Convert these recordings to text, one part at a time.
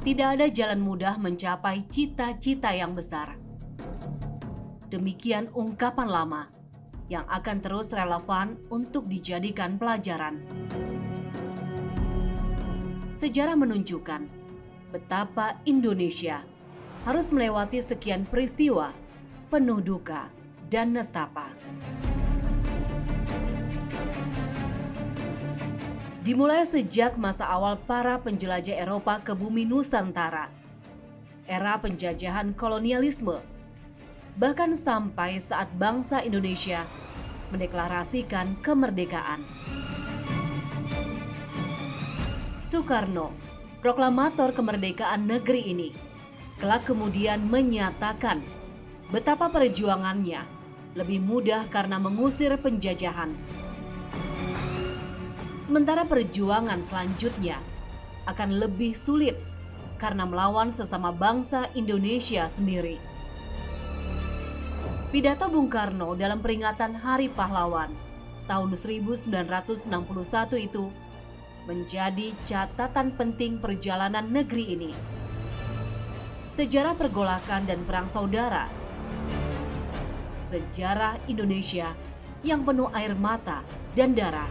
Tidak ada jalan mudah mencapai cita-cita yang besar. Demikian ungkapan lama yang akan terus relevan untuk dijadikan pelajaran. Sejarah menunjukkan betapa Indonesia harus melewati sekian peristiwa penuh duka dan nestapa. Dimulai sejak masa awal para penjelajah Eropa ke bumi Nusantara, era penjajahan kolonialisme, bahkan sampai saat bangsa Indonesia mendeklarasikan kemerdekaan. Soekarno, proklamator kemerdekaan negeri ini, kelak kemudian menyatakan betapa perjuangannya lebih mudah karena mengusir penjajahan. Sementara perjuangan selanjutnya akan lebih sulit karena melawan sesama bangsa Indonesia sendiri. Pidato Bung Karno dalam peringatan Hari Pahlawan tahun 1961 itu menjadi catatan penting perjalanan negeri ini. Sejarah pergolakan dan perang saudara. Sejarah Indonesia yang penuh air mata dan darah.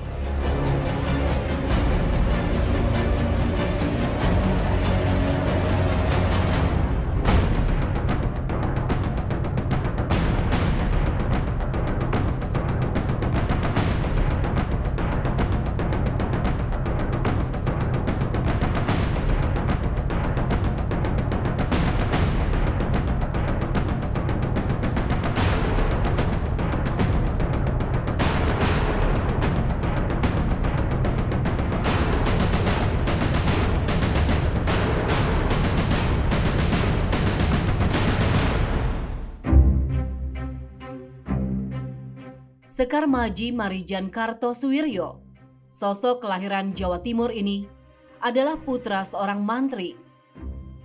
Sekar Maji Marijan Kartosuwiryo, sosok kelahiran Jawa Timur ini, adalah putra seorang mantri,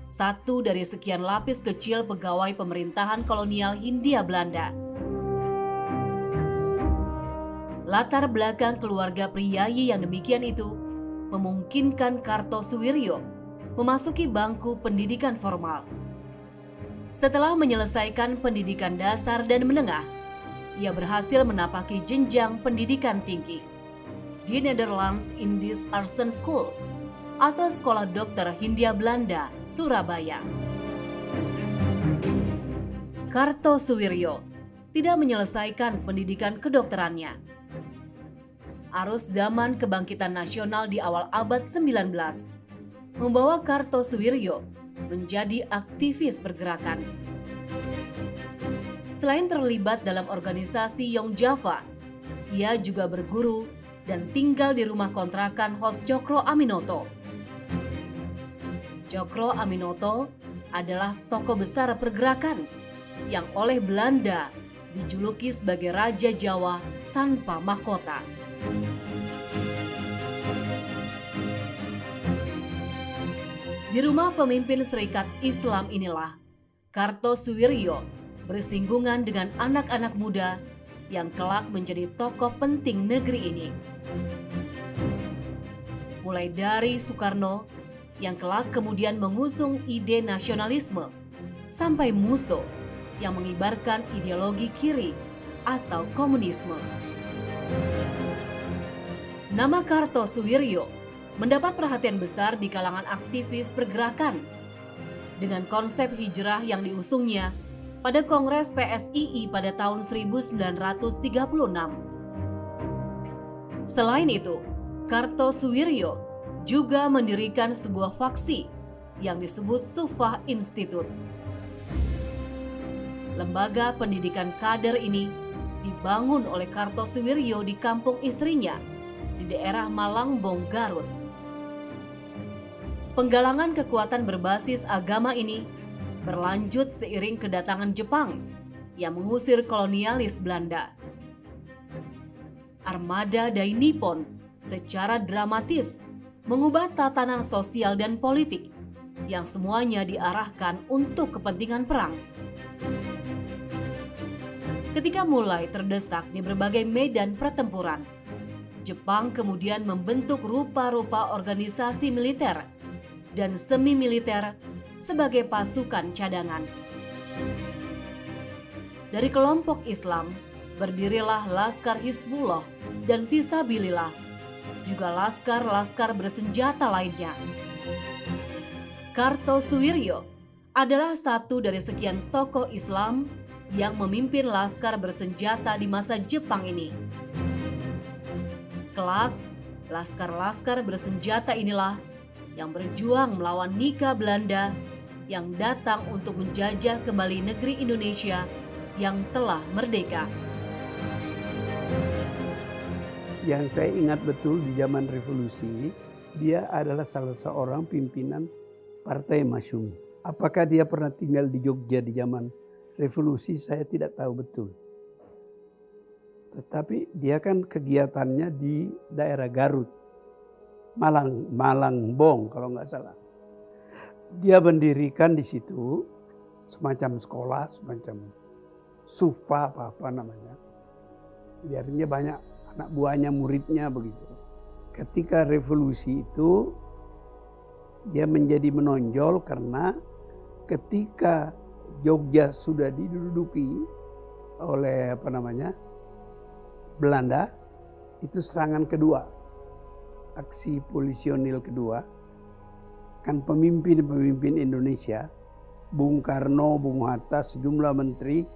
satu dari sekian lapis kecil pegawai pemerintahan kolonial Hindia Belanda. Latar belakang keluarga priyayi yang demikian itu memungkinkan Kartosuwiryo memasuki bangku pendidikan formal. Setelah menyelesaikan pendidikan dasar dan menengah, ia berhasil menapaki jenjang pendidikan tinggi di Netherlands Indisch Artsen School atau Sekolah Dokter Hindia Belanda, Surabaya. Kartosuwiryo tidak menyelesaikan pendidikan kedokterannya. Arus zaman kebangkitan nasional di awal abad 19 membawa Kartosuwiryo menjadi aktivis pergerakan. Selain terlibat dalam organisasi Young Java, ia juga berguru dan tinggal di rumah kontrakan Hos Cokro Aminoto. Cokro Aminoto adalah tokoh besar pergerakan yang oleh Belanda dijuluki sebagai Raja Jawa tanpa mahkota. Di rumah pemimpin Serikat Islam inilah Kartosuwiryo bersinggungan dengan anak-anak muda yang kelak menjadi tokoh penting negeri ini. Mulai dari Soekarno yang kelak kemudian mengusung ide nasionalisme, sampai Musso yang mengibarkan ideologi kiri atau komunisme. Nama Kartosuwiryo mendapat perhatian besar di kalangan aktivis pergerakan dengan konsep hijrah yang diusungnya pada Kongres PSII pada tahun 1936. Selain itu, Kartosuwiryo juga mendirikan sebuah faksi yang disebut Sufah Institute. Lembaga pendidikan kader ini dibangun oleh Kartosuwiryo di kampung istrinya di daerah Malangbong, Garut. Penggalangan kekuatan berbasis agama ini berlanjut seiring kedatangan Jepang yang mengusir kolonialis Belanda. Armada Dai Nippon secara dramatis mengubah tatanan sosial dan politik yang semuanya diarahkan untuk kepentingan perang. Ketika mulai terdesak di berbagai medan pertempuran, Jepang kemudian membentuk rupa-rupa organisasi militer dan semi-militer sebagai pasukan cadangan. Dari kelompok Islam, berdirilah Laskar Hizbullah dan Fisabilillah, juga laskar-laskar bersenjata lainnya. Kartosuwiryo adalah satu dari sekian tokoh Islam yang memimpin laskar bersenjata di masa Jepang ini. Kelak, laskar-laskar bersenjata inilah yang berjuang melawan Nika Belanda yang datang untuk menjajah kembali negeri Indonesia yang telah merdeka. Yang saya ingat betul di zaman revolusi, dia adalah salah seorang pimpinan Partai Masyumi. Apakah dia pernah tinggal di Jogja di zaman revolusi, saya tidak tahu betul. Tetapi dia kan kegiatannya di daerah Garut, Malangbong kalau nggak salah. Dia mendirikan di situ semacam sekolah, semacam sufa apa namanya. Jadi artinya banyak anak buahnya, muridnya begitu. Ketika revolusi itu dia menjadi menonjol karena ketika Jogja sudah diduduki oleh Belanda, itu serangan kedua, aksi polisionil kedua, kan pemimpin Indonesia, Bung Karno, Bung Hatta, sejumlah menteri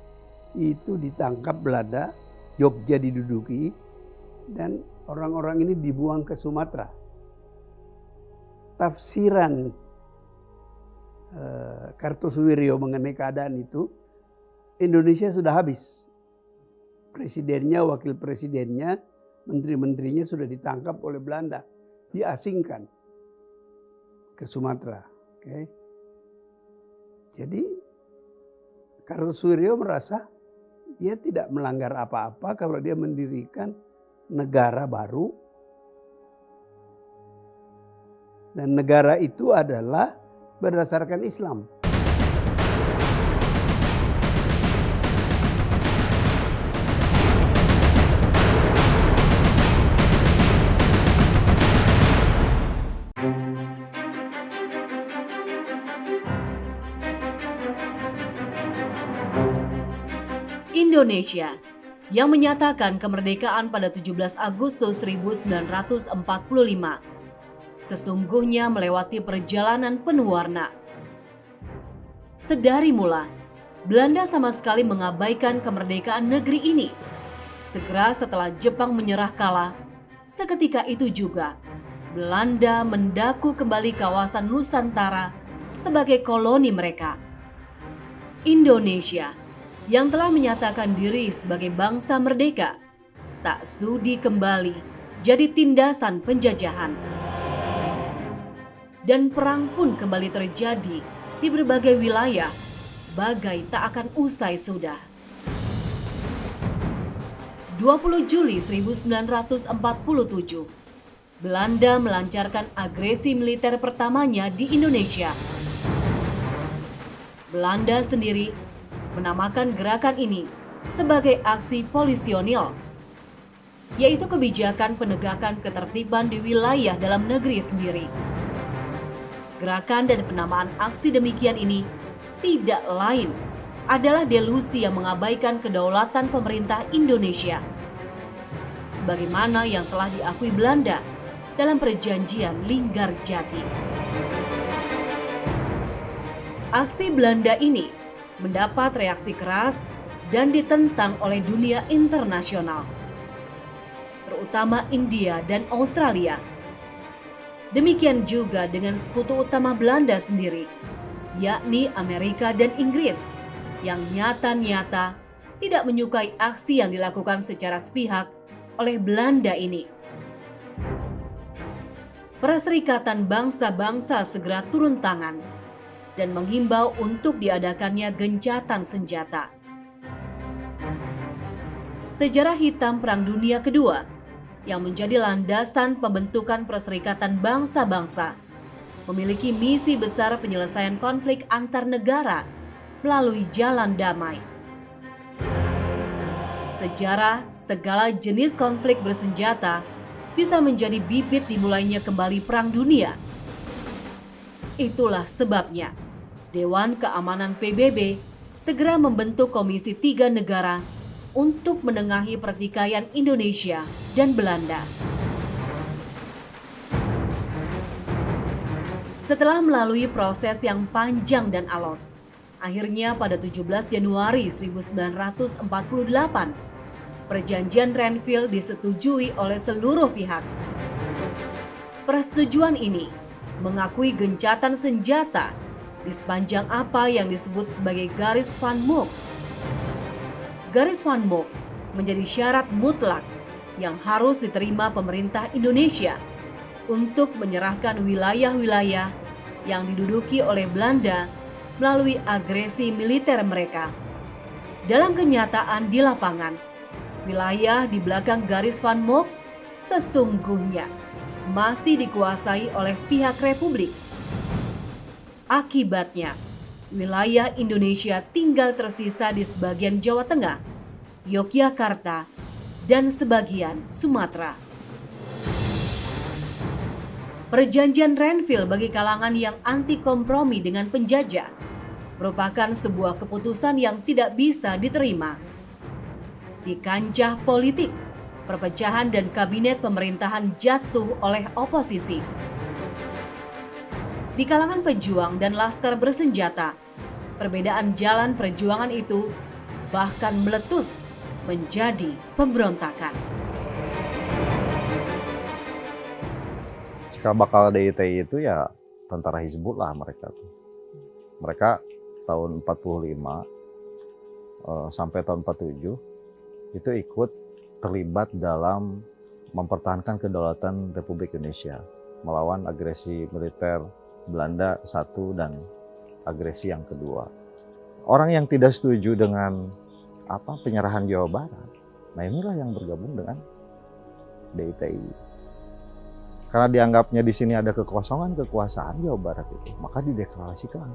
itu ditangkap Belanda, Jogja diduduki, dan orang-orang ini dibuang ke Sumatera. Tafsiran Kartosuwiryo mengenai keadaan itu, Indonesia sudah habis. Presidennya, wakil presidennya, menteri-menterinya sudah ditangkap oleh Belanda, diasingkan ke Sumatera. Okay. Jadi Kartosuwiryo merasa dia tidak melanggar apa-apa kalau dia mendirikan negara baru. Dan negara itu adalah berdasarkan Islam. Indonesia yang menyatakan kemerdekaan pada 17 Agustus 1945 sesungguhnya melewati perjalanan penuh warna. Sedari mula, Belanda sama sekali mengabaikan kemerdekaan negeri ini. Segera setelah Jepang menyerah kalah, seketika itu juga Belanda mendaku kembali kawasan Nusantara sebagai koloni mereka. Indonesia yang telah menyatakan diri sebagai bangsa merdeka tak sudi kembali jadi tindasan penjajahan. Dan perang pun kembali terjadi di berbagai wilayah, bagai tak akan usai sudah. 20 Juli 1947, Belanda melancarkan agresi militer pertamanya di Indonesia. Belanda sendiri menamakan gerakan ini sebagai aksi polisionil, yaitu kebijakan penegakan ketertiban di wilayah dalam negeri sendiri. Gerakan dan penamaan aksi demikian ini tidak lain adalah delusi yang mengabaikan kedaulatan pemerintah Indonesia, sebagaimana yang telah diakui Belanda dalam perjanjian Linggarjati. Aksi Belanda ini mendapat reaksi keras dan ditentang oleh dunia internasional, terutama India dan Australia. Demikian juga dengan sekutu utama Belanda sendiri, yakni Amerika dan Inggris, yang nyata-nyata tidak menyukai aksi yang dilakukan secara sepihak oleh Belanda ini. Perserikatan bangsa-bangsa segera turun tangan dan menghimbau untuk diadakannya gencatan senjata. Sejarah hitam Perang Dunia Kedua yang menjadi landasan pembentukan Perserikatan Bangsa-Bangsa memiliki misi besar penyelesaian konflik antar negara melalui jalan damai. Sejarah segala jenis konflik bersenjata bisa menjadi bibit dimulainya kembali Perang Dunia. Itulah sebabnya Dewan Keamanan PBB segera membentuk Komisi 3 Negara untuk menengahi pertikaian Indonesia dan Belanda. Setelah melalui proses yang panjang dan alot, akhirnya pada 17 Januari 1948, Perjanjian Renville disetujui oleh seluruh pihak. Persetujuan ini mengakui gencatan senjata di sepanjang apa yang disebut sebagai Garis Van Mook. Garis Van Mook menjadi syarat mutlak yang harus diterima pemerintah Indonesia untuk menyerahkan wilayah-wilayah yang diduduki oleh Belanda melalui agresi militer mereka. Dalam kenyataan di lapangan, wilayah di belakang Garis Van Mook sesungguhnya masih dikuasai oleh pihak Republik. Akibatnya, wilayah Indonesia tinggal tersisa di sebagian Jawa Tengah, Yogyakarta, dan sebagian Sumatera. Perjanjian Renville bagi kalangan yang anti kompromi dengan penjajah merupakan sebuah keputusan yang tidak bisa diterima. Di kancah politik, perpecahan dan kabinet pemerintahan jatuh oleh oposisi. Di kalangan pejuang dan laskar bersenjata, perbedaan jalan perjuangan itu bahkan meletus menjadi pemberontakan. Cikal bakal DITI itu ya tentara Hizbullah mereka tuh. Mereka tahun 45 sampai tahun 47 itu ikut terlibat dalam mempertahankan kedaulatan Republik Indonesia melawan agresi militer Belanda satu dan agresi yang kedua. Orang yang tidak setuju dengan penyerahan Jawa Barat, nah inilah yang bergabung dengan DITI. Karena dianggapnya di sini ada kekosongan kekuasaan Jawa Barat itu, maka dideklarasikan,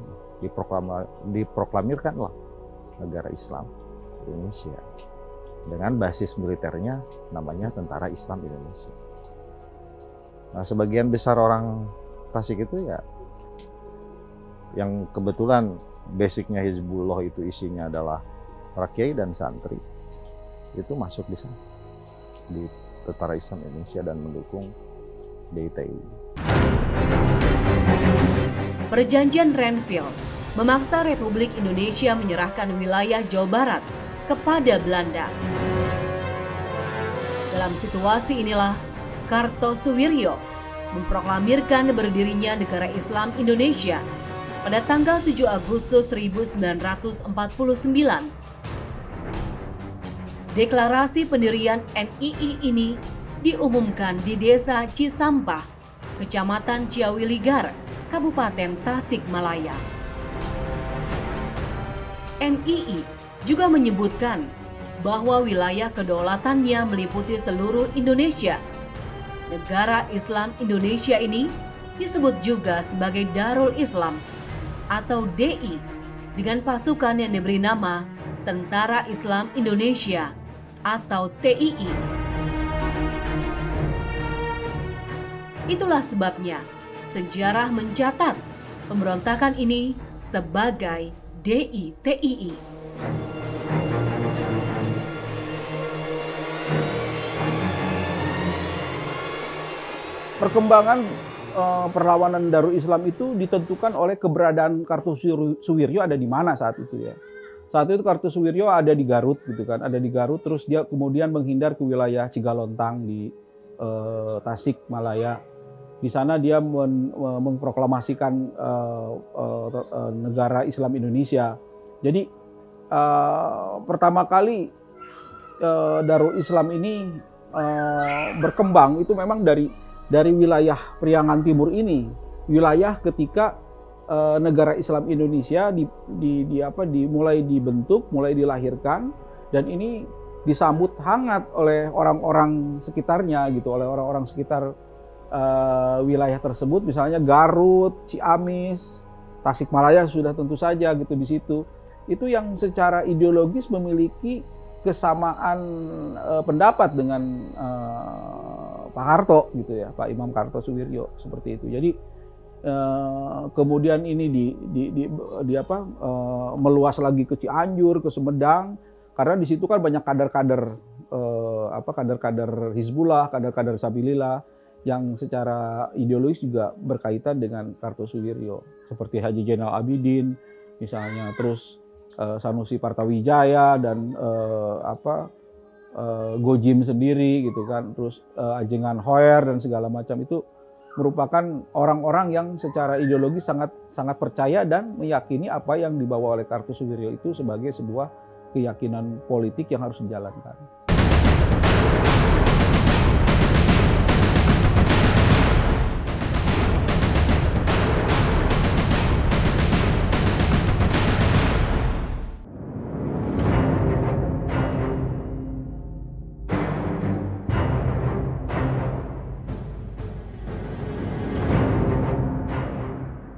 diproklamirkanlah negara Islam Indonesia dengan basis militernya namanya Tentara Islam Indonesia. Nah, sebagian besar orang Tasik itu ya, yang kebetulan basicnya Hizbullah itu isinya adalah para kiai dan santri, itu masuk di sana di Tentara Islam Indonesia dan mendukung DITI. Perjanjian Renville memaksa Republik Indonesia menyerahkan wilayah Jawa Barat kepada Belanda. Dalam situasi inilah Kartosuwiryo memproklamirkan berdirinya Negara Islam Indonesia pada tanggal 7 Agustus 1949. Deklarasi pendirian NII ini diumumkan di Desa Cisampah, Kecamatan Ciawiligar, Kabupaten Tasikmalaya. NII juga menyebutkan bahwa wilayah kedaulatannya meliputi seluruh Indonesia. Negara Islam Indonesia ini disebut juga sebagai Darul Islam atau DI dengan pasukan yang diberi nama Tentara Islam Indonesia atau TII. Itulah sebabnya sejarah mencatat pemberontakan ini sebagai DITII. Perkembangan perlawanan Darul Islam itu ditentukan oleh keberadaan Kartosuwiryo ada di mana saat itu ya. Saat itu Kartosuwiryo ada di Garut gitu kan, ada di Garut, terus dia kemudian menghindar ke wilayah Cigalontang di Tasikmalaya. Di sana dia memproklamasikan negara Islam Indonesia. Jadi pertama kali Darul Islam ini berkembang itu memang dari wilayah Priangan Timur ini, wilayah ketika negara Islam Indonesia mulai dibentuk, mulai dilahirkan, dan ini disambut hangat oleh orang-orang sekitarnya gitu, oleh orang-orang sekitar wilayah tersebut, misalnya Garut, Ciamis, Tasikmalaya sudah tentu saja gitu di situ. Itu yang secara ideologis memiliki kesamaan pendapat dengan Pak Harto gitu ya, Pak Imam Kartosuwiryo seperti itu. Jadi kemudian ini meluas lagi ke Cianjur, ke Sumedang, karena di situ kan banyak kader-kader Hizbullah, kader-kader Sabilillah yang secara ideologis juga berkaitan dengan Kartosuwiryo, seperti Haji Zainal Abidin misalnya, terus Sanusi Partawijaya dan Gojim sendiri gitu kan, terus Ajengan Hoer dan segala macam, itu merupakan orang-orang yang secara ideologi sangat percaya dan meyakini apa yang dibawa oleh Kartosuwiryo itu sebagai sebuah keyakinan politik yang harus dijalankan.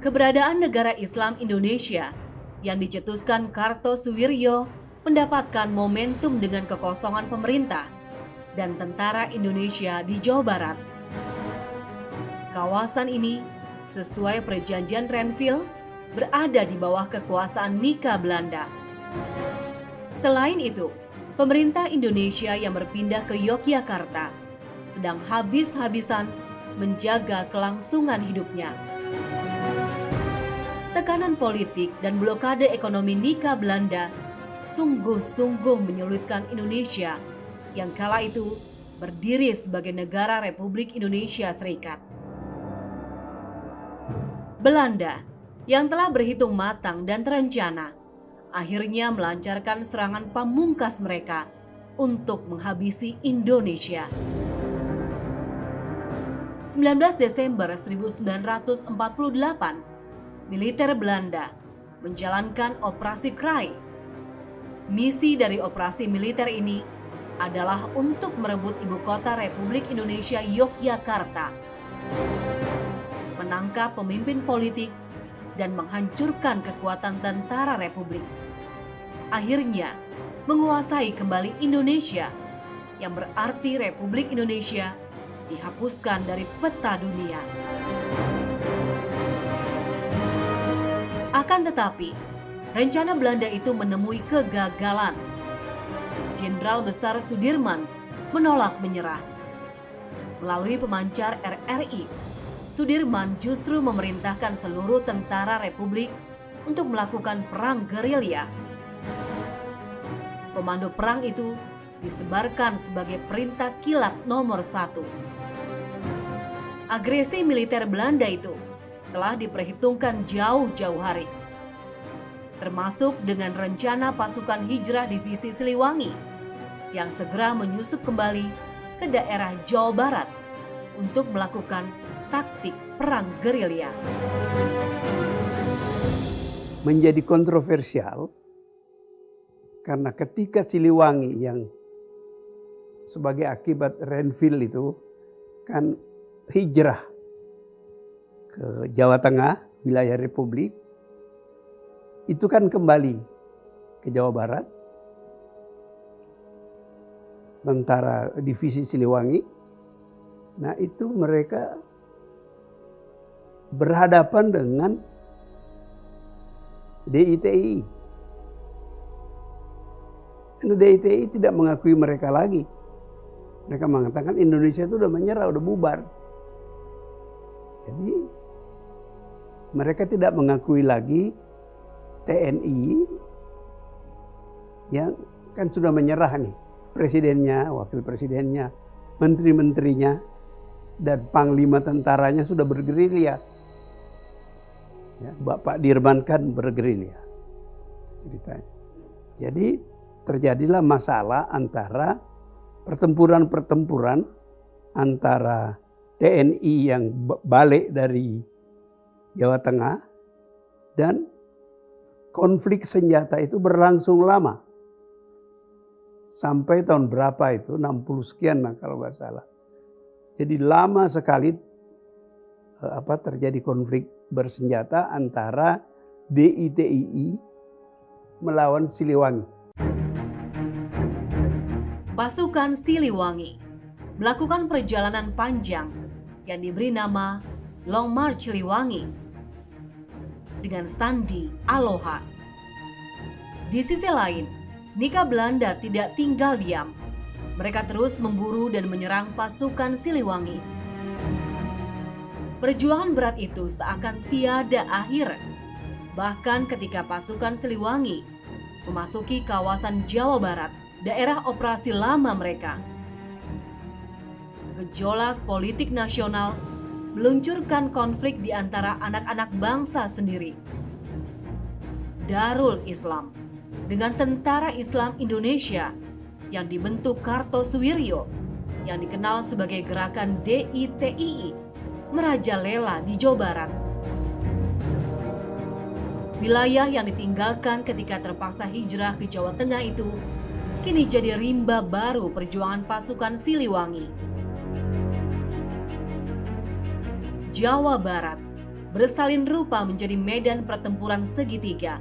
Keberadaan negara Islam Indonesia yang dicetuskan Kartosuwiryo mendapatkan momentum dengan kekosongan pemerintah dan tentara Indonesia di Jawa Barat. Kawasan ini, sesuai perjanjian Renville, berada di bawah kekuasaan Nika Belanda. Selain itu, pemerintah Indonesia yang berpindah ke Yogyakarta sedang habis-habisan menjaga kelangsungan hidupnya. Tekanan politik dan blokade ekonomi Nika Belanda sungguh-sungguh menyulitkan Indonesia yang kala itu berdiri sebagai negara Republik Indonesia Serikat. Belanda yang telah berhitung matang dan terencana akhirnya melancarkan serangan pamungkas mereka untuk menghabisi Indonesia. 19 Desember 1948, militer Belanda menjalankan Operasi Kraai. Misi dari operasi militer ini adalah untuk merebut ibu kota Republik Indonesia Yogyakarta, menangkap pemimpin politik, dan menghancurkan kekuatan tentara Republik. Akhirnya, menguasai kembali Indonesia, yang berarti Republik Indonesia dihapuskan dari peta dunia. Akan tetapi, rencana Belanda itu menemui kegagalan. Jenderal Besar Sudirman menolak menyerah. Melalui pemancar RRI, Sudirman justru memerintahkan seluruh tentara Republik untuk melakukan perang gerilya. Komando perang itu disebarkan sebagai perintah kilat nomor 1. Agresi militer Belanda itu telah diperhitungkan jauh-jauh hari, termasuk dengan rencana pasukan hijrah divisi Siliwangi yang segera menyusup kembali ke daerah Jawa Barat untuk melakukan taktik perang gerilya. Menjadi kontroversial karena ketika Siliwangi yang sebagai akibat Renville itu kan hijrah ke Jawa Tengah, wilayah Republik, itu kan kembali ke Jawa Barat, tentara divisi Siliwangi. Nah itu mereka berhadapan dengan DITI. Dan DITI tidak mengakui mereka lagi. Mereka mengatakan Indonesia itu udah menyerah, udah bubar. Jadi mereka tidak mengakui lagi TNI yang kan sudah menyerah nih. Presidennya, wakil presidennya, menteri-menterinya, dan panglima tentaranya sudah bergerilya. Ya, Bapak Dirman kan bergerilya. Ceritanya. Jadi terjadilah masalah antara pertempuran-pertempuran antara TNI yang balik dari Jawa Tengah dan konflik senjata itu berlangsung lama. Sampai tahun berapa itu, 60 sekian lah kalau nggak salah. Jadi lama sekali terjadi konflik bersenjata antara DITI melawan Siliwangi. Pasukan Siliwangi melakukan perjalanan panjang yang diberi nama Long March Siliwangi dengan sandi Aloha. Di sisi lain, Nika Belanda tidak tinggal diam. Mereka terus memburu dan menyerang pasukan Siliwangi. Perjuangan berat itu seakan tiada akhir. Bahkan ketika pasukan Siliwangi memasuki kawasan Jawa Barat, daerah operasi lama mereka, gejolak politik nasional meluncurkan konflik di antara anak-anak bangsa sendiri. Darul Islam dengan Tentara Islam Indonesia yang dibentuk Kartosuwiryo yang dikenal sebagai gerakan DITII merajalela di Jawa Barat. Wilayah yang ditinggalkan ketika terpaksa hijrah ke Jawa Tengah itu kini jadi rimba baru perjuangan pasukan Siliwangi. Jawa Barat bersalin rupa menjadi medan pertempuran segitiga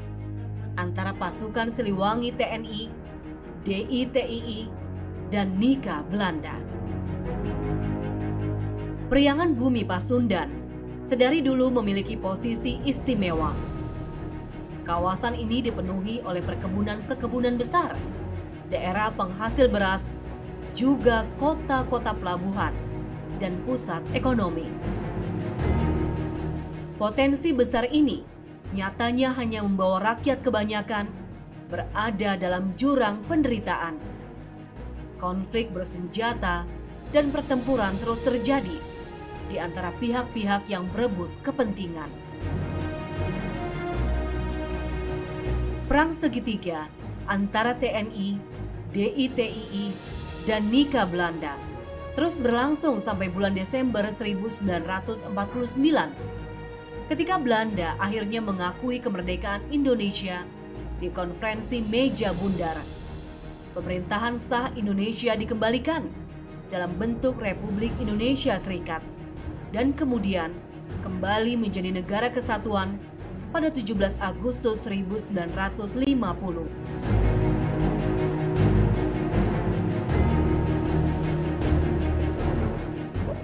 antara pasukan Siliwangi TNI, DITII, dan Nika Belanda. Priangan Bumi Pasundan sedari dulu memiliki posisi istimewa. Kawasan ini dipenuhi oleh perkebunan-perkebunan besar, daerah penghasil beras, juga kota-kota pelabuhan dan pusat ekonomi. Potensi besar ini nyatanya hanya membawa rakyat kebanyakan berada dalam jurang penderitaan. Konflik bersenjata dan pertempuran terus terjadi di antara pihak-pihak yang berebut kepentingan. Perang segitiga antara TNI, DITII, dan Nika Belanda terus berlangsung sampai bulan Desember 1949. Ketika Belanda akhirnya mengakui kemerdekaan Indonesia di konferensi Meja Bundar, pemerintahan sah Indonesia dikembalikan dalam bentuk Republik Indonesia Serikat dan kemudian kembali menjadi negara kesatuan pada 17 Agustus 1950.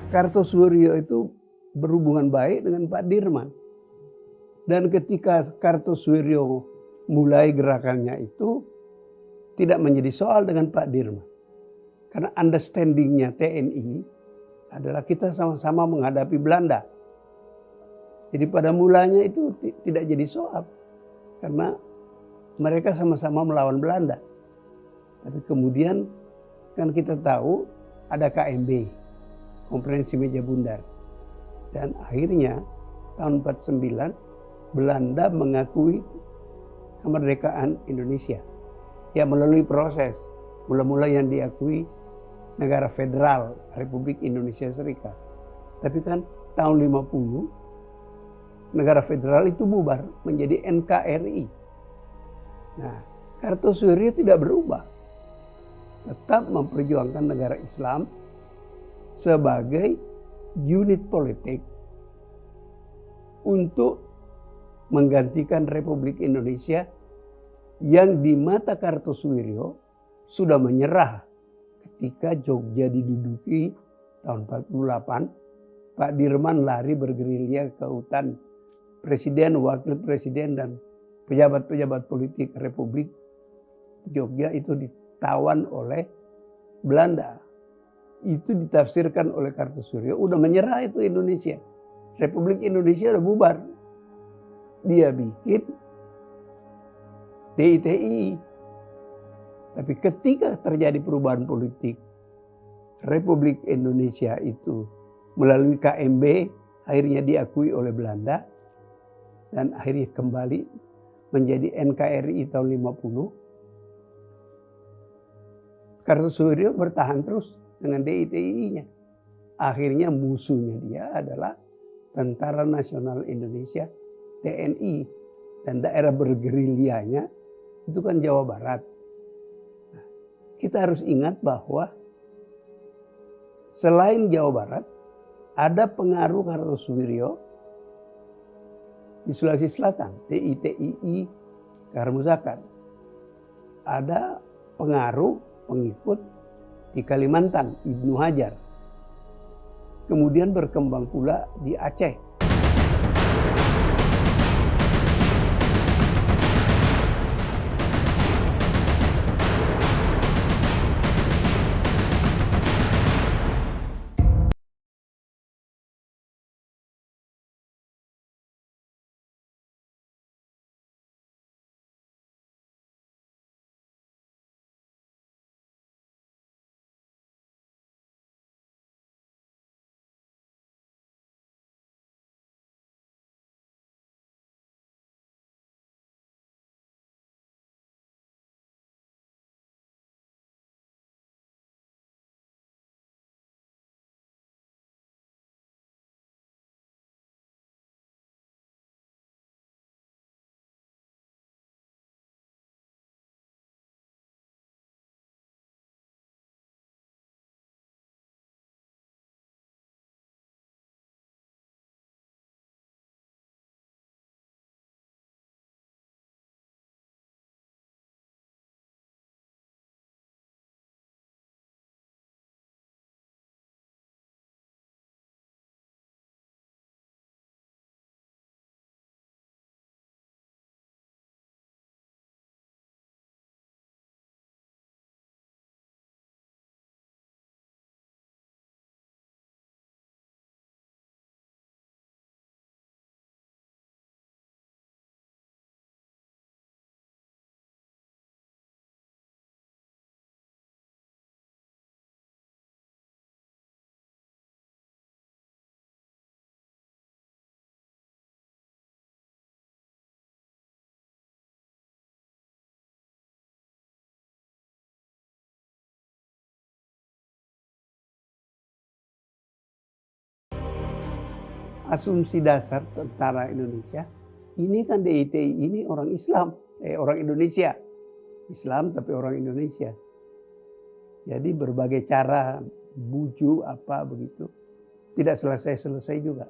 Kartosuwiryo itu berhubungan baik dengan Pak Dirman. Dan ketika Kartosuwiryo mulai gerakannya itu tidak menjadi soal dengan Pak Dirman. Karena understanding-nya TNI adalah kita sama-sama menghadapi Belanda. Jadi pada mulanya itu tidak jadi soal. Karena mereka sama-sama melawan Belanda. Tapi kemudian kan kita tahu ada KMB, Konferensi Meja Bundar. Dan akhirnya tahun 49 Belanda mengakui kemerdekaan Indonesia. Ya melalui proses. Mula-mula yang diakui negara federal Republik Indonesia Serikat. Tapi kan tahun 50 negara federal itu bubar menjadi NKRI. Nah, Kartosuwiryo tidak berubah. Tetap memperjuangkan negara Islam sebagai unit politik untuk menggantikan Republik Indonesia yang di mata Kartosuwiryo sudah menyerah ketika Jogja diduduki tahun 48. Pak Dirman lari bergerilya ke hutan. Presiden, wakil presiden, dan pejabat-pejabat politik Republik Jogja itu ditawan oleh Belanda. Itu ditafsirkan oleh Kartosuwiryo, udah menyerah itu Indonesia. Republik Indonesia udah bubar. Dia bikin DITII. Tapi ketika terjadi perubahan politik, Republik Indonesia itu melalui KMB akhirnya diakui oleh Belanda dan akhirnya kembali menjadi NKRI tahun 50. Kartosuwiryo bertahan terus dengan DITII-nya. Akhirnya musuhnya dia adalah Tentara Nasional Indonesia, TNI, dan daerah bergerilyanya itu kan Jawa Barat. Nah, kita harus ingat bahwa selain Jawa Barat, ada pengaruh Kartosuwiryo di Sulawesi Selatan, DITII, Kaharmuzakan. Ada pengaruh pengikut di Kalimantan, Ibnu Hajar. Kemudian berkembang pula di Aceh, asumsi dasar tentara Indonesia, ini kan DITI ini orang Islam, orang Indonesia. Islam tapi orang Indonesia. Jadi berbagai cara buju apa begitu tidak selesai-selesai juga.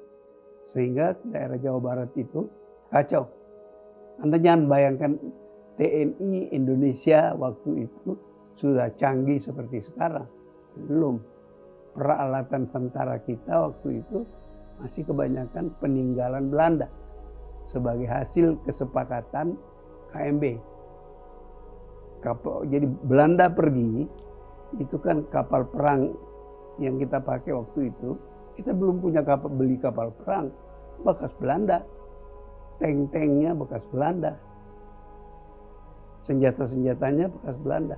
Sehingga daerah Jawa Barat itu kacau. Anda jangan bayangkan TNI Indonesia waktu itu sudah canggih seperti sekarang. Belum. Peralatan tentara kita waktu itu masih kebanyakan peninggalan Belanda sebagai hasil kesepakatan KMB. Jadi Belanda pergi, itu kan kapal perang yang kita pakai waktu itu, kita belum punya beli kapal perang, bekas Belanda. Tank-tanknya bekas Belanda. Senjata-senjatanya bekas Belanda.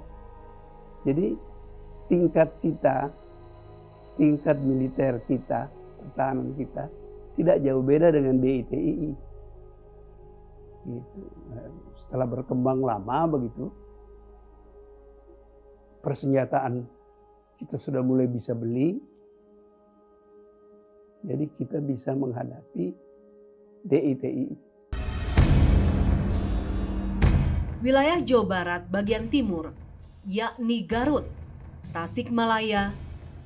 Jadi tingkat militer kita, pertahanan kita, tidak jauh beda dengan DITI. Gitu. Setelah berkembang lama begitu, persenjataan kita sudah mulai bisa beli, jadi kita bisa menghadapi DITI. Wilayah Jawa Barat bagian timur, yakni Garut, Tasikmalaya,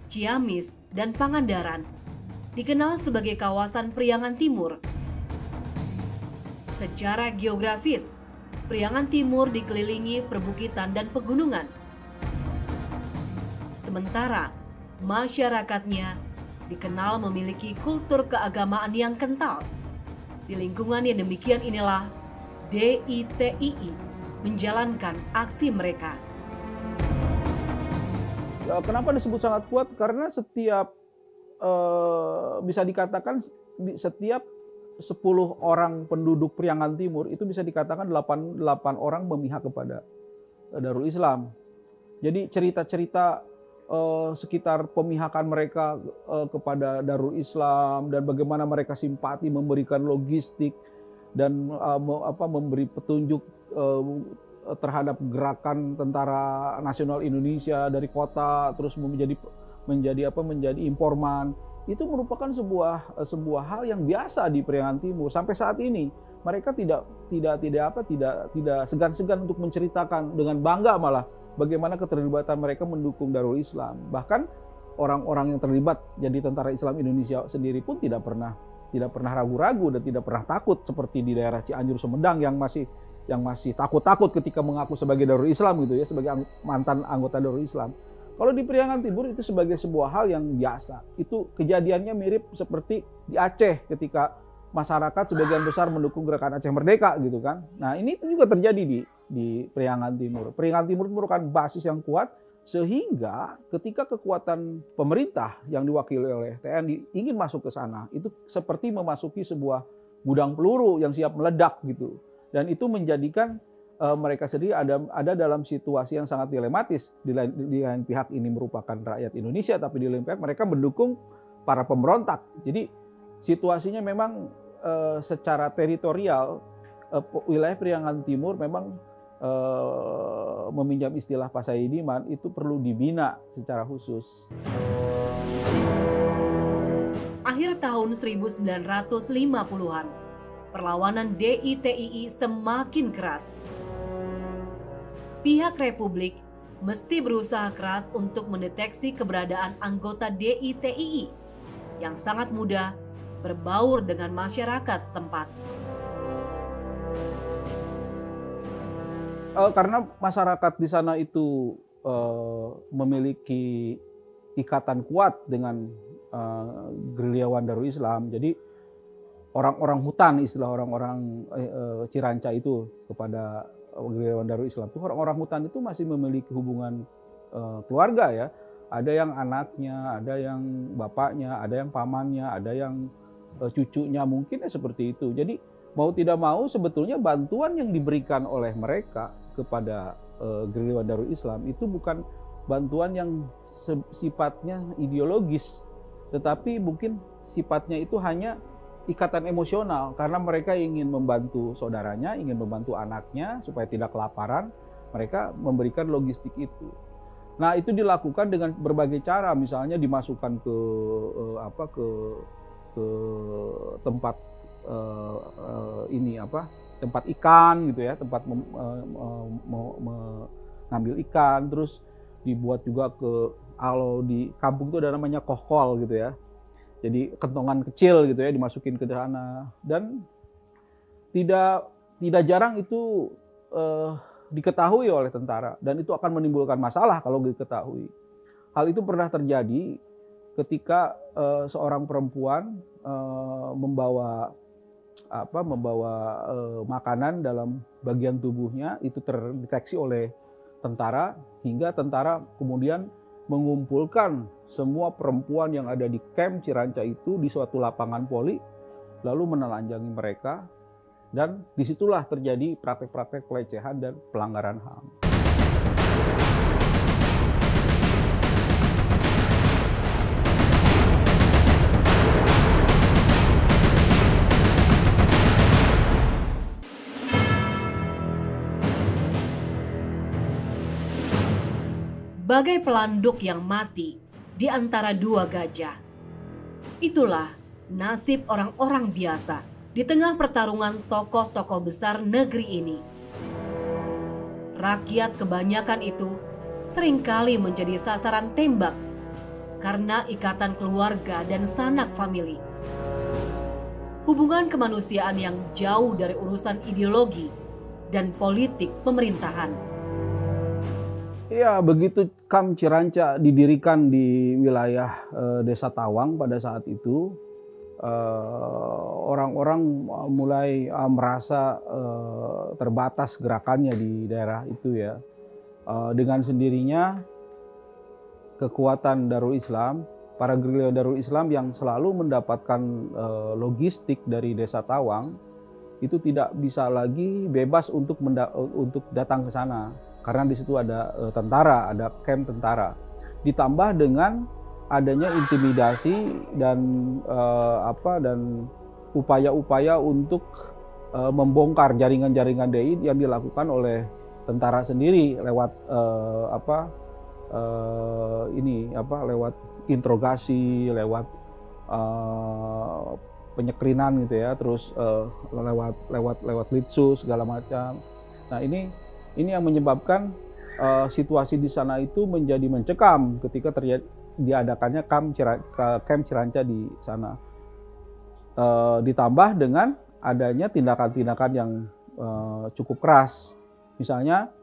Ciamis, dan Pangandaran, dikenal sebagai kawasan Priangan Timur. Secara geografis, Priangan Timur dikelilingi perbukitan dan pegunungan. Sementara masyarakatnya dikenal memiliki kultur keagamaan yang kental. Di lingkungan yang demikian inilah DITI menjalankan aksi mereka. Kenapa disebut sangat kuat? Karena setiap bisa dikatakan setiap 10 orang penduduk Priangan Timur itu bisa dikatakan 8 orang memihak kepada Darul Islam. Jadi cerita-cerita sekitar pemihakan mereka kepada Darul Islam dan bagaimana mereka simpati memberikan logistik dan memberi petunjuk terhadap gerakan Tentara Nasional Indonesia dari kota terus menjadi informan, itu merupakan sebuah hal yang biasa di Priangan Timur sampai saat ini. Mereka tidak segan-segan untuk menceritakan dengan bangga malah bagaimana keterlibatan mereka mendukung Darul Islam. Bahkan orang-orang yang terlibat jadi Tentara Islam Indonesia sendiri pun tidak pernah ragu-ragu dan tidak pernah takut seperti di daerah Cianjur Sumedang yang masih takut-takut ketika mengaku sebagai Darul Islam gitu ya, sebagai mantan anggota Darul Islam. Kalau di Priangan Timur itu sebagai sebuah hal yang biasa. Itu kejadiannya mirip seperti di Aceh ketika masyarakat sebagian besar mendukung gerakan Aceh Merdeka gitu kan. Nah, ini juga terjadi di Priangan Timur. Priangan Timur merupakan basis yang kuat sehingga ketika kekuatan pemerintah yang diwakili oleh TNI ingin masuk ke sana, itu seperti memasuki sebuah gudang peluru yang siap meledak gitu. Dan itu menjadikan mereka sendiri ada dalam situasi yang sangat dilematis. Di lain pihak ini merupakan rakyat Indonesia, tapi di lain pihak mereka mendukung para pemberontak. Jadi situasinya memang secara teritorial wilayah Priangan Timur memang meminjam istilah Pak Saidiman itu perlu dibina secara khusus. Akhir tahun 1950-an, perlawanan DITI semakin keras. Pihak Republik mesti berusaha keras untuk mendeteksi keberadaan anggota DITI yang sangat mudah berbaur dengan masyarakat setempat. Karena masyarakat di sana itu memiliki ikatan kuat dengan gerilyawan Darul Islam, jadi orang-orang hutan, istilah orang-orang Ciranca itu kepada gerilyawan Darul Islam itu, orang-orang hutan itu masih memiliki hubungan keluarga ya. Ada yang anaknya, ada yang bapaknya, ada yang pamannya, ada yang cucunya, mungkin seperti itu. Jadi mau tidak mau sebetulnya bantuan yang diberikan oleh mereka kepada gerilyawan Darul Islam itu bukan bantuan yang sifatnya ideologis, tetapi mungkin sifatnya itu hanya ikatan emosional karena mereka ingin membantu saudaranya, ingin membantu anaknya supaya tidak kelaparan, mereka memberikan logistik itu. Nah, itu dilakukan dengan berbagai cara, misalnya dimasukkan ke ke tempat tempat ikan gitu ya, tempat mengambil ikan, terus dibuat juga kalau di kampung itu ada namanya kohkol gitu ya. Jadi kentongan kecil gitu ya dimasukin ke sana, dan tidak jarang itu diketahui oleh tentara, dan itu akan menimbulkan masalah kalau diketahui. Hal itu pernah terjadi ketika seorang perempuan membawa makanan dalam bagian tubuhnya, itu terdeteksi oleh tentara, hingga tentara kemudian mengumpulkan semua perempuan yang ada di kamp Ciranca itu di suatu lapangan poli, lalu menelanjangi mereka, dan disitulah terjadi praktek-praktek pelecehan dan pelanggaran HAM. Bagai pelanduk yang mati di antara dua gajah. Itulah nasib orang-orang biasa di tengah pertarungan tokoh-tokoh besar negeri ini. Rakyat kebanyakan itu seringkali menjadi sasaran tembak karena ikatan keluarga dan sanak famili. Hubungan kemanusiaan yang jauh dari urusan ideologi dan politik pemerintahan. Ya, begitu kamp Ciranca didirikan di wilayah Desa Tawang pada saat itu, orang-orang mulai merasa terbatas gerakannya di daerah itu ya. Dengan sendirinya kekuatan Darul Islam, para gerilya Darul Islam yang selalu mendapatkan logistik dari Desa Tawang, itu tidak bisa lagi bebas untuk datang ke sana. Karena di situ ada tentara, ada kamp tentara. Ditambah dengan adanya intimidasi dan upaya-upaya untuk membongkar jaringan-jaringan DI yang dilakukan oleh tentara sendiri lewat lewat interogasi, lewat penyekrinan gitu ya, terus lewat litsus segala macam. Nah, ini yang menyebabkan situasi di sana itu menjadi mencekam ketika diadakannya kamp Ciranca di sana. Ditambah dengan adanya tindakan-tindakan yang cukup keras. Misalnya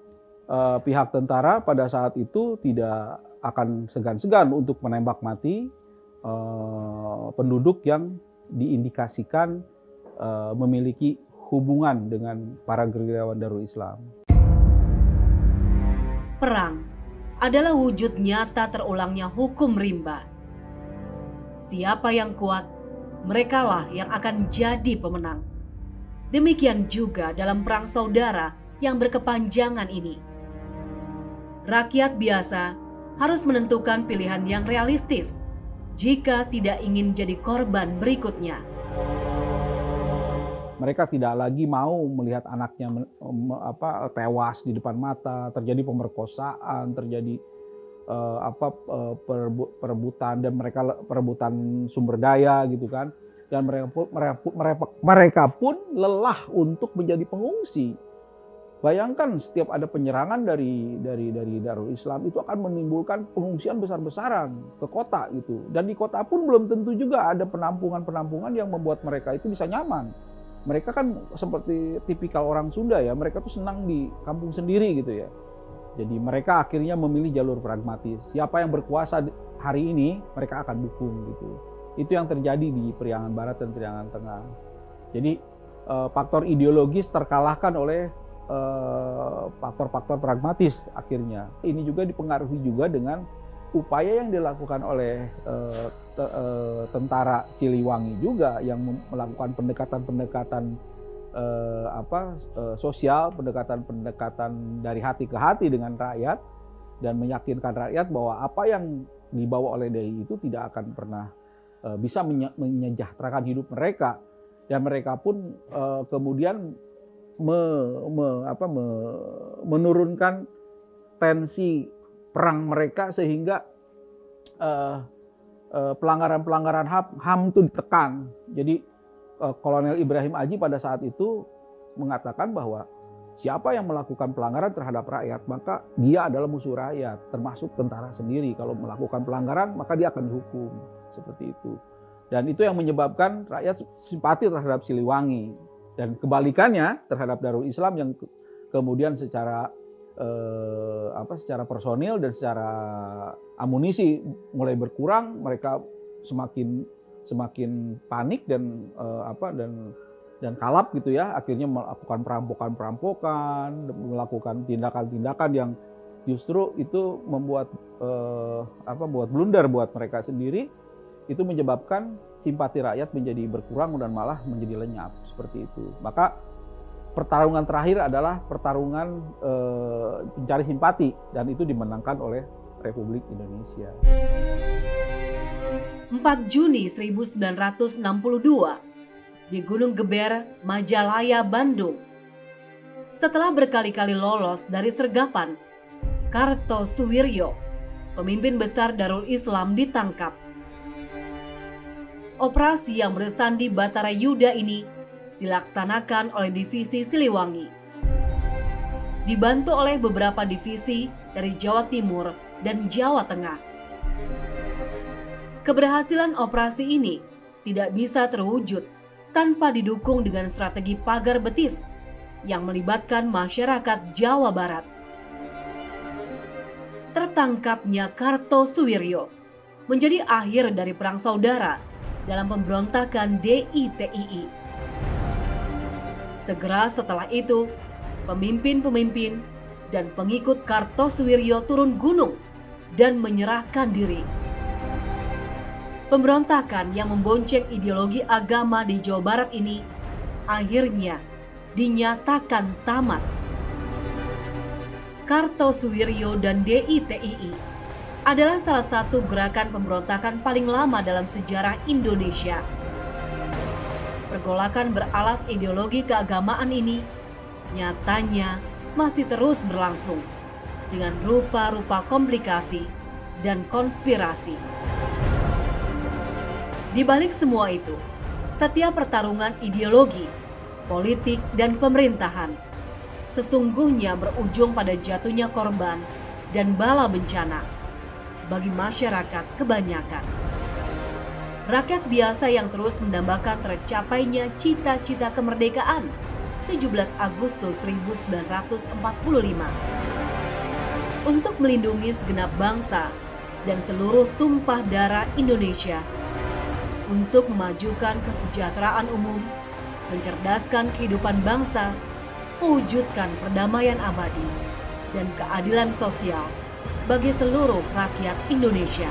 pihak tentara pada saat itu tidak akan segan-segan untuk menembak mati penduduk yang diindikasikan memiliki hubungan dengan para gerilyawan Darul Islam. Perang adalah wujud nyata terulangnya hukum rimba. Siapa yang kuat, merekalah yang akan jadi pemenang. Demikian juga dalam perang saudara yang berkepanjangan ini. Rakyat biasa harus menentukan pilihan yang realistis jika tidak ingin jadi korban berikutnya. Mereka tidak lagi mau melihat anaknya tewas di depan mata, terjadi pemerkosaan, terjadi perebutan, dan perebutan sumber daya gitu kan. Dan mereka pun lelah untuk menjadi pengungsi. Bayangkan setiap ada penyerangan dari Darul Islam itu akan menimbulkan pengungsian besar-besaran ke kota gitu. Dan di kota pun belum tentu juga ada penampungan-penampungan yang membuat mereka itu bisa nyaman. Mereka kan seperti tipikal orang Sunda ya, mereka tuh senang di kampung sendiri gitu ya. Jadi mereka akhirnya memilih jalur pragmatis. Siapa yang berkuasa hari ini, mereka akan dukung gitu. Itu yang terjadi di Priangan Barat dan Priangan Tengah. Jadi faktor ideologis terkalahkan oleh faktor-faktor pragmatis akhirnya. Ini juga dipengaruhi juga dengan upaya yang dilakukan oleh tentara Siliwangi juga yang melakukan pendekatan-pendekatan sosial, pendekatan dari hati ke hati dengan rakyat, dan meyakinkan rakyat bahwa apa yang dibawa oleh DI itu tidak akan pernah bisa menyejahterakan hidup mereka, dan mereka pun kemudian menurunkan tensi perang mereka sehingga pelanggaran-pelanggaran HAM itu ditekan. Jadi Kolonel Ibrahim Aji pada saat itu mengatakan bahwa siapa yang melakukan pelanggaran terhadap rakyat, maka dia adalah musuh rakyat, termasuk tentara sendiri. Kalau melakukan pelanggaran, maka dia akan dihukum. Seperti itu. Dan itu yang menyebabkan rakyat simpati terhadap Siliwangi. Dan kebalikannya terhadap Darul Islam yang kemudian secara personil dan secara amunisi mulai berkurang, mereka semakin panik dan kalap gitu ya, akhirnya melakukan perampokan, melakukan tindakan-tindakan yang justru itu membuat buat blunder buat mereka sendiri. Itu menyebabkan simpati rakyat menjadi berkurang dan malah menjadi lenyap seperti itu. Maka pertarungan terakhir adalah pertarungan pencari simpati, dan itu dimenangkan oleh Republik Indonesia. 4 Juni 1962 di Gunung Geber, Majalaya, Bandung. Setelah berkali-kali lolos dari sergapan, Kartosuwiryo, pemimpin besar Darul Islam, ditangkap. Operasi yang bersandi Batara Yuda ini dilaksanakan oleh Divisi Siliwangi, dibantu oleh beberapa divisi dari Jawa Timur dan Jawa Tengah. Keberhasilan operasi ini tidak bisa terwujud tanpa didukung dengan strategi pagar betis yang melibatkan masyarakat Jawa Barat. Tertangkapnya Kartosuwiryo menjadi akhir dari perang saudara dalam pemberontakan DITII. Segera setelah itu, pemimpin-pemimpin dan pengikut Kartosuwiryo turun gunung dan menyerahkan diri. Pemberontakan yang membonceng ideologi agama di Jawa Barat ini akhirnya dinyatakan tamat. Kartosuwiryo dan DITII adalah salah satu gerakan pemberontakan paling lama dalam sejarah Indonesia. Pergolakan beralas ideologi keagamaan ini nyatanya masih terus berlangsung dengan rupa-rupa komplikasi dan konspirasi. Di balik semua itu, setiap pertarungan ideologi, politik, dan pemerintahan sesungguhnya berujung pada jatuhnya korban dan bala bencana bagi masyarakat kebanyakan. Rakyat biasa yang terus mendambakan tercapainya cita-cita kemerdekaan 17 Agustus 1945 untuk melindungi segenap bangsa dan seluruh tumpah darah Indonesia, untuk memajukan kesejahteraan umum, mencerdaskan kehidupan bangsa, mewujudkan perdamaian abadi dan keadilan sosial bagi seluruh rakyat Indonesia.